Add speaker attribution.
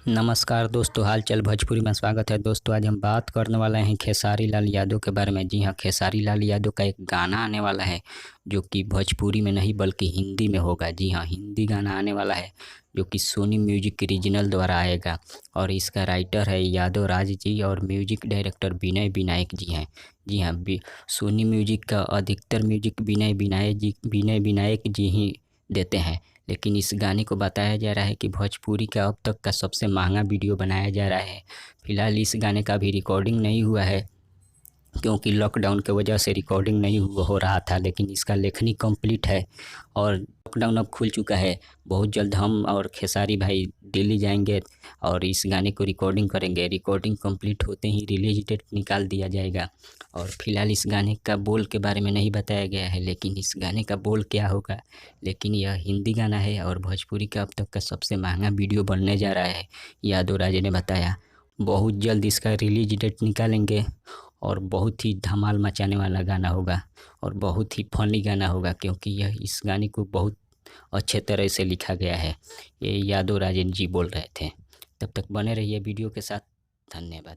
Speaker 1: नमस्कार दोस्तों, हाल चाल भोजपुरी में स्वागत है। दोस्तों आज हम बात करने वाले हैं खेसारी लाल यादव के बारे में। जी हाँ, खेसारी लाल यादव का एक गाना आने वाला है जो कि भोजपुरी में नहीं बल्कि हिंदी में होगा। जी हाँ, हिंदी गाना आने वाला है जो कि सोनी म्यूजिक रीजनल द्वारा आएगा और इसका राइटर है यादव राज जी और म्यूजिक डायरेक्टर विनय विनायक जी हैं। जी हाँ, सोनी म्यूजिक का अधिकतर म्यूजिक विनय विनायक जी ही देते हैं। लेकिन इस गाने को बताया जा रहा है कि भोजपुरी का अब तक का सबसे महंगा वीडियो बनाया जा रहा है। फिलहाल इस गाने का भी रिकॉर्डिंग नहीं हुआ है क्योंकि लॉकडाउन की वजह से रिकॉर्डिंग नहीं हो रहा था, लेकिन इसका लेखनी कंप्लीट है और लॉकडाउन अब खुल चुका है। बहुत जल्द हम और खेसारी भाई दिल्ली जाएंगे और इस गाने को रिकॉर्डिंग करेंगे। रिकॉर्डिंग कंप्लीट होते ही रिलीज डेट निकाल दिया जाएगा। और फिलहाल इस गाने का बोल के बारे में नहीं बताया गया है, लेकिन इस गाने का बोल क्या होगा। लेकिन यह हिंदी गाना है और भोजपुरी का अब तक का सबसे महंगा वीडियो बनने जा रहा है, यादव राजे ने बताया। बहुत जल्द इसका रिलीज डेट निकालेंगे और बहुत ही धमाल मचाने वाला गाना होगा और बहुत ही फनी गाना होगा, क्योंकि यह इस गाने को बहुत अच्छे तरह से लिखा गया है। ये यादव राजेन जी बोल रहे थे। तब तक बने रहिए वीडियो के साथ। धन्यवाद।